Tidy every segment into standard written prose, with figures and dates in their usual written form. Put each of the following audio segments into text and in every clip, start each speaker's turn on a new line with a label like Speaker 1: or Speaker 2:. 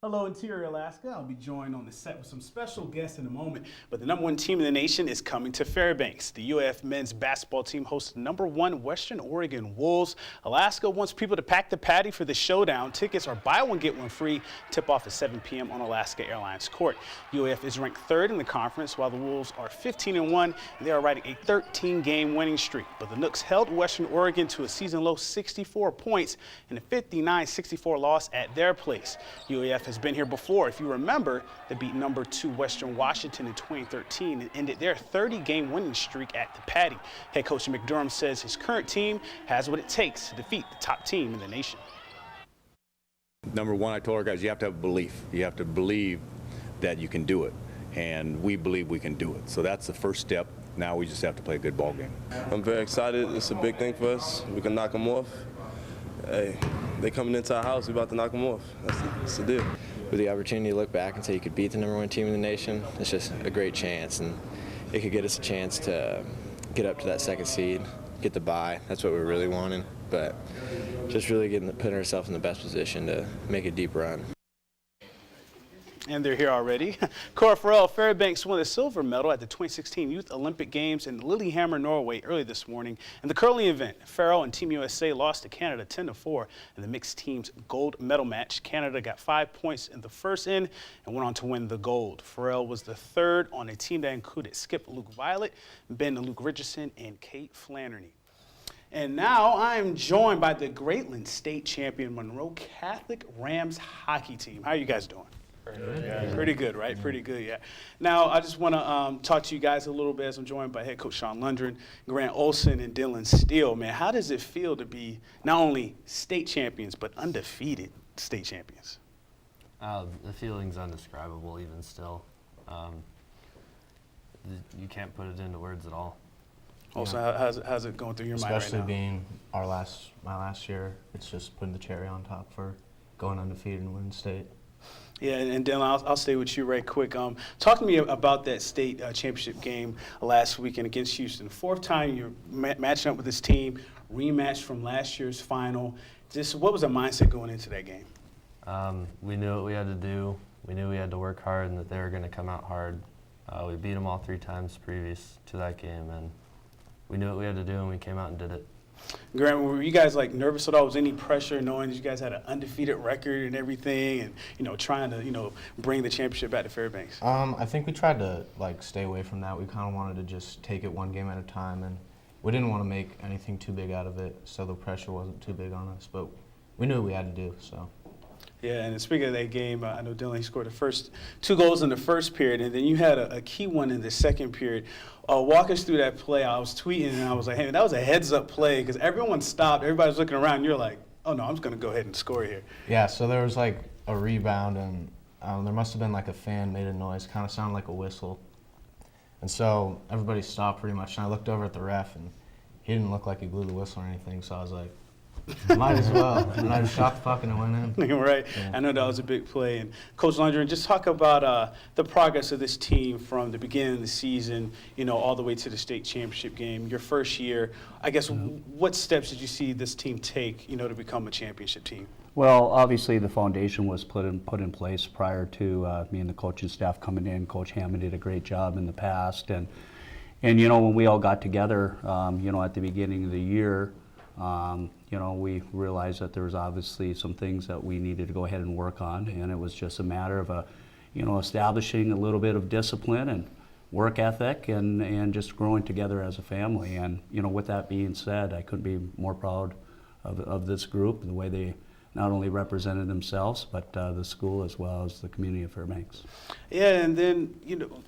Speaker 1: Hello, Interior Alaska. I'll be joined on the set with some special guests in a moment. But the number one team in the nation is coming to Fairbanks. The UAF men's basketball team hosts the number one Western Oregon Wolves. Alaska wants people to pack the patty for the showdown. Tickets are buy one, get one free. Tip off at 7 p.m. on Alaska Airlines Court. UAF is ranked third in the conference, while the Wolves are 15-1, and they are riding a 13-game winning streak. But the Nooks held Western Oregon to a season-low 64 points in a 59-64 loss at their place. UAF has been here before. If you remember, they beat number 2 Western Washington in 2013 and ended their 30-game winning streak at the Patty. Head coach McDermott says his current team has what it takes to defeat the top team in the nation.
Speaker 2: Number one, I told our guys, you have to have belief. You have to believe that you can do it, and we believe we can do it. So that's the first step. Now we just have to play a good ball game.
Speaker 3: I'm very excited. It's a big thing for us. We can knock them off. Hey, they coming into our house. We about to knock them off. That's the deal.
Speaker 4: With the opportunity to look back and say you could beat the number one team in the nation, it's just a great chance, and it could get us a chance to get up to that second seed, get the bye. That's what we're really wanting, but just really putting ourselves in the best position to make a deep run.
Speaker 1: And they're here already. Cora Farrell, Fairbanks won the silver medal at the 2016 Youth Olympic Games in Lillehammer, Norway early this morning. In the curling event, Farrell and Team USA lost to Canada 10-4 in the mixed teams gold medal match. Canada got 5 points in the first end and went on to win the gold. Farrell was the third on a team that included Skip Luke Violet, Ben Luke Richardson, and Kate Flannery. And now I'm joined by the Greatland State Champion Monroe Catholic Rams hockey team. How are you guys doing? Pretty good, right? Pretty good, yeah. Now, I just want to talk to you guys a little bit as I'm joined by head coach Sean Lundgren, Grant Olson, and Dylan Steele. Man, how does it feel to be not only state champions, but undefeated state champions?
Speaker 5: The feeling's indescribable even still. You can't put it into words at all.
Speaker 1: Also, how's it going through your mind right now?
Speaker 6: Especially being my last year, it's just putting the cherry on top for going undefeated and winning state.
Speaker 1: Yeah, and Dylan, I'll stay with you right quick. Talk to me about that state championship game last weekend against Houston. Fourth time you're matching up with this team, rematch from last year's final. Just what was the mindset going into that game?
Speaker 5: We knew what we had to do. We knew we had to work hard and that they were going to come out hard. We beat them all 3 times previous to that game, and we knew what we had to do, and we came out and did it.
Speaker 1: Grant, were you guys nervous at all? Was any pressure knowing that you guys had an undefeated record and everything, and trying to bring the championship back to Fairbanks?
Speaker 6: I think we tried to stay away from that. We kind of wanted to just take it one game at a time, and we didn't want to make anything too big out of it, so the pressure wasn't too big on us. But we knew what we had to do. So.
Speaker 1: Yeah, and speaking of that game, I know Dylan scored the first 2 goals in the first period, and then you had a key one in the second period. Walk us through that play. I was tweeting, and I was like, hey, that was a heads-up play because everyone stopped. Everybody was looking around, and you're like, oh, no, I'm just going to go ahead and score here.
Speaker 6: Yeah, so there was a rebound, and there must have been a fan made a noise, kind of sounded like a whistle. And so everybody stopped pretty much, and I looked over at the ref, and he didn't look like he blew the whistle or anything, so I was like, might as well. And I just shot the puck and it went in.
Speaker 1: Right.
Speaker 6: Yeah.
Speaker 1: I know that was a big play. And Coach Lundgren, just talk about the progress of this team from the beginning of the season, all the way to the state championship game. Your first year, I guess, what steps did you see this team take, to become a championship team?
Speaker 7: Well, obviously the foundation was put in place prior to me and the coaching staff coming in. Coach Hammond did a great job in the past. And when we all got together, at the beginning of the year, we realized that there was obviously some things that we needed to go ahead and work on, and it was just a matter of establishing a little bit of discipline and work ethic and just growing together as a family. And with that being said, I couldn't be more proud of this group and the way they not only represented themselves, but the school as well as the community of Fairbanks.
Speaker 1: Yeah, and then,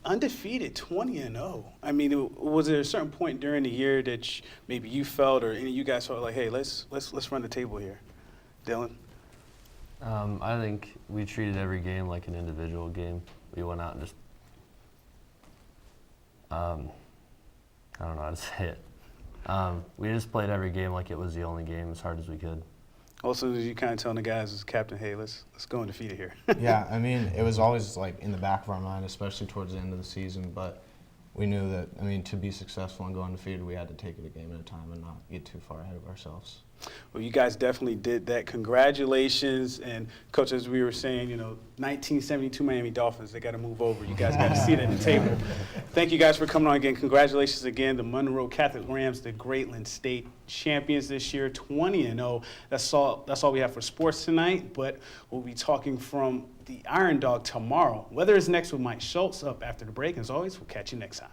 Speaker 1: undefeated 20-0. I mean, was there a certain point during the year that maybe you felt or any of you guys felt like, hey, let's run the table here? Dylan?
Speaker 5: I think we treated every game like an individual game. We went out and just, I don't know how to say it. We just played every game like it was the only game as hard as we could.
Speaker 1: Also, you kind of telling the guys as captain, hey, let's go undefeated here.
Speaker 6: Yeah, I mean, it was always in the back of our mind, especially towards the end of the season. But we knew that, to be successful and go undefeated, we had to take it a game at a time and not get too far ahead of ourselves.
Speaker 1: Well, you guys definitely did that. Congratulations. And, Coach, as we were saying, 1972 Miami Dolphins, they got to move over. You guys got to see it at the table. Thank you guys for coming on again. Congratulations again. The Monroe Catholic Rams, the Greatland State champions this year, 20-0. That's all we have for sports tonight, but we'll be talking from the Iron Dog tomorrow. Weather is next with Mike Schultz up after the break. As always, we'll catch you next time.